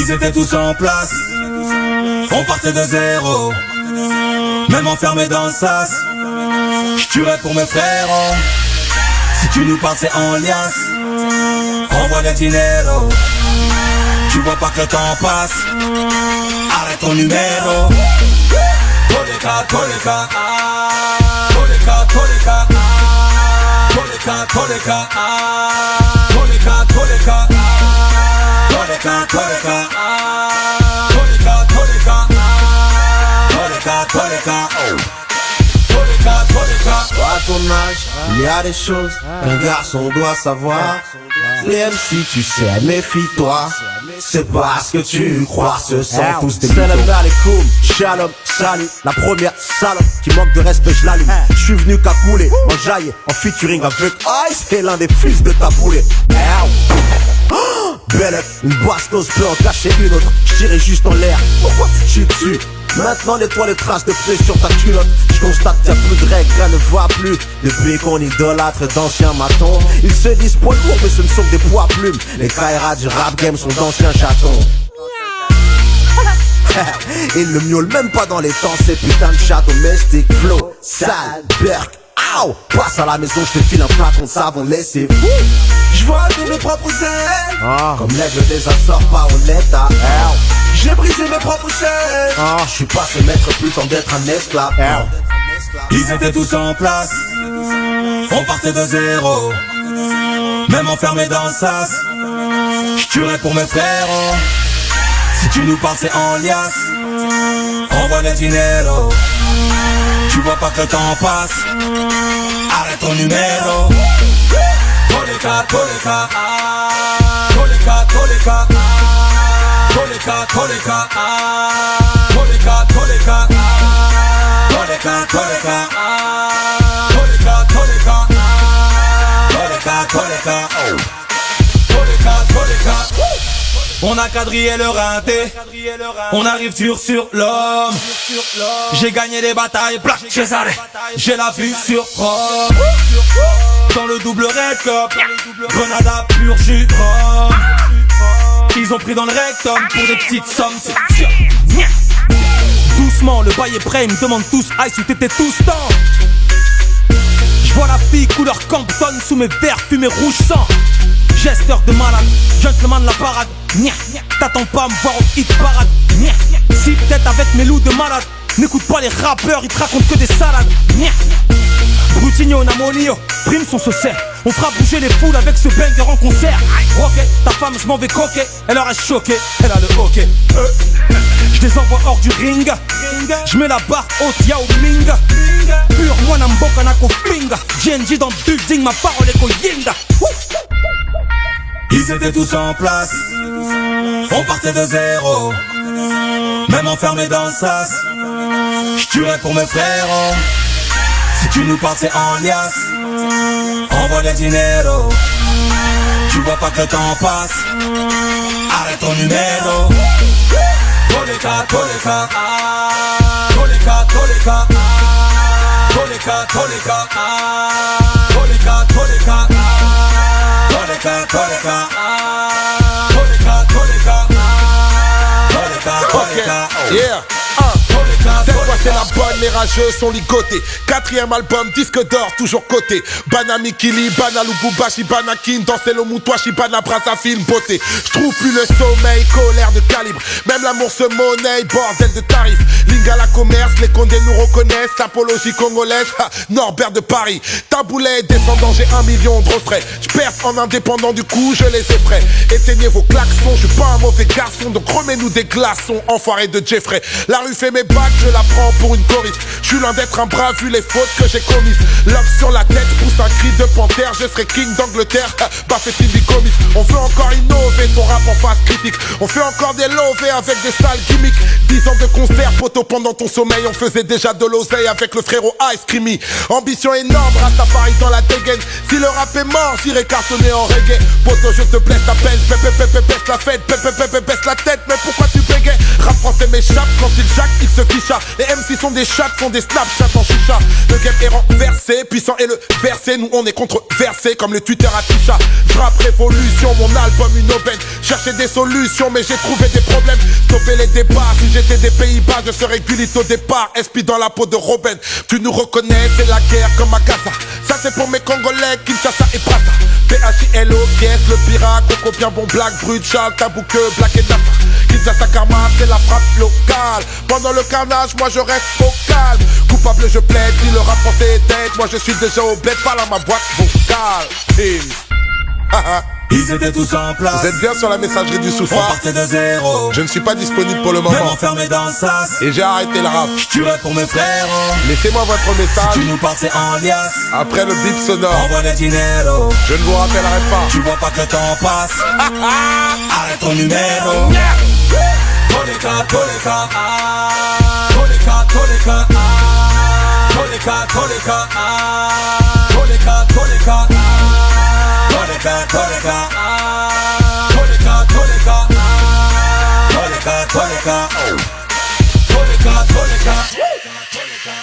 Ils étaient tous en place, on partait de zéro. Même enfermé dans le sas, j'tuerais pour mes frérots. Si tu nous parles c'est en liasse, envoie les dineros. Tu vois pas que le temps passe, arrête ton numéro. Koleka, koleka, koleka, koleka, koleka, koleka, koleka, koleka, koleka, koleka, koleka, koleka, koleka, koleka. À ton âge, il y a des choses qu'un garçon doit savoir. Les MC, tu sais, méfie-toi. C'est pas ce que tu crois, ce sont tous des mythos. Salam alaikum, shalom, salut. La première salope qui manque de respect, je l'allume. Je suis venu cacouler, enjailler, en featuring avec Ice. Et l'un des fils de ta boulée. Belle, une bastos peut en cacher une autre. J'irai juste en l'air, pourquoi tu tues dessus? Maintenant nettoie les traces de plaies sur ta culotte. Je constate qu'il n'y a plus de règles, rien ne va plus. Depuis qu'on idolâtre d'anciens matons, ils se disent poids lourds mais ce ne sont que des poids plumes. Les Kaira du rap game sont d'anciens chatons. Ils ne miaulent même pas dans les temps, ces putains de chats domestiques. Flow, sale, berk, ow. Passe à la maison, je te file un flacon de savon, laissez fou. Je vois tous mes propres ailes, comme l'aigle des Açores, pas au l'état. J'ai brisé mes propres chaînes. Je suis pas ce maître plus temps d'être un esclave. Ils étaient tous en place, on partait de zéro. Même enfermé dans le sas, j'tuerais pour mes frérots. Si tu nous parles c'est en liasse, envoie les dineros. Tu vois pas que le temps passe, arrête ton numéro. Koleka, koleka, koleka, koleka, koleka, koleka, koleka, koleka, koleka, koleka, koleka, koleka, koleka, koleka, koleka, koleka. On a quadrillé le rinté, on arrive dur sur l'homme. J'ai gagné des batailles, plaque Cesare, j'ai la vue sur Rome. Dans le double red cup, Grenada pur jus rhum. Ils ont pris dans le rectum pour des petites sommes, c'est sûr. Doucement, le bail est prêt, ils me demandent tous, Ice où t'étais tous temps. J'vois la fille couleur Campton sous mes verres fumés rouge sang. Gesteur de malade, gentleman de la parade. T'attends pas à me voir au hit parade. Si peut-être avec mes loups de malade. N'écoute pas les rappeurs, ils te racontent que des salades. Brutigno, Namonio, prime son se sert. On fera bouger les foules avec ce banger en concert. Ok, ta femme je m'en vais croquer. Elle reste choquée, elle a le hockey. Je les envoie hors du ring. Je mets la barre haute, Yao Ming. Pur, moi Namboka Nako Flinga. GNG dans le building, ma parole est Koyinga. Ils étaient tous en place, on partait de zéro. Même enfermé dans le sas, j'tuerais pour mes frérots. Si tu nous parles c'est en liasse, envoie les dineros. Tu vois pas que le temps passe, arrête ton numéro. Koleka, koleka, koleka, koleka, koleka, koleka, koleka, koleka, koleka, koleka, koleka, koleka, koleka, koleka. Yeah. Cette fois c'est la bonne, les rageux sont ligotés. 4e album, disque d'or, toujours coté. Bana Mikili, Bana Lububa, Shibana Kin, danser le moutoir, Shibana Brazzaville, beauté. J'trouve plus le sommeil, colère de calibre. Même l'amour se monnaie, bordel de tarifs. Lingala commerce, les condés nous reconnaissent. L'apologie congolaise, Norbert de Paris. Taboulet, descendant, j'ai 1 million de refrains. J'perce en indépendant, du coup je les ai frais. Éteignez vos klaxons, je suis pas un mauvais garçon. Donc remets-nous des glaçons, enfoiré de Jeffrey. La rue fait mes bacs, je la prends pour une choriste. Je suis loin d'être un bras vu les fautes que j'ai commises. Love sur la tête, pousse un cri de panthère. Je serai king d'Angleterre, Buffett Comics. On veut encore innover, ton rap en phase critique. On fait encore des lovés avec des sales gimmicks. 10 ans de concert, poteau pendant ton sommeil. On faisait déjà de l'oseille avec le frérot Ice Creamy. Ambition énorme, Rastafari dans la dégaine. Si le rap est mort, j'irai cartonner en reggae. Poteau je te blesse, t'appelles, baisse la fête, baisse la tête. Mais pourquoi tu bégayes? Rap français mes s'échappe quand il jack, il se ficha. Les MC sont des chats, font des snapchats en chicha. Le game est renversé, puissant est le versé. Nous on est controversé comme le Twitter à Tisha. Rap révolution, mon album une aubaine. Chercher des solutions mais j'ai trouvé des problèmes. Stopper les débats, si j'étais des Pays-Bas je serais Gullit au départ. SP dans la peau de Robin. Tu nous reconnais, c'est la guerre comme à Gaza. Ça c'est pour mes Congolais, Kinshasa et Brazza. PHILO, pièce, le pirate, coco bien bon black, brut, Charles, Tabouque, Black et Nafa. Kinshasa Karma, c'est la frappe locale. Pendant le carnage, moi je reste vocal. Coupable, je plaide, si le rap français est dead. Moi je suis déjà au bled, pas dans ma boîte vocale. Ils étaient tous en place. Vous êtes bien sur la messagerie du On Soufra. partait de zéro. Je ne suis pas disponible pour le Même moment. enfermé dans le sas. Et j'ai arrêté le rap. J'tuerais pour mes frères. Laissez-moi votre message. Tu nous parles, c'est en liasse. Après le bip sonore. Envoie le dinero. Je ne vous rappellerai pas. Tu vois pas que le temps passe. Arrête ton numéro. Koleka, koleka. Koleka, koleka. Koleka, koleka. Koleka, koleka. Koleka, koleka. Koleka, koleka. Koleka, koleka. Koleka, koleka.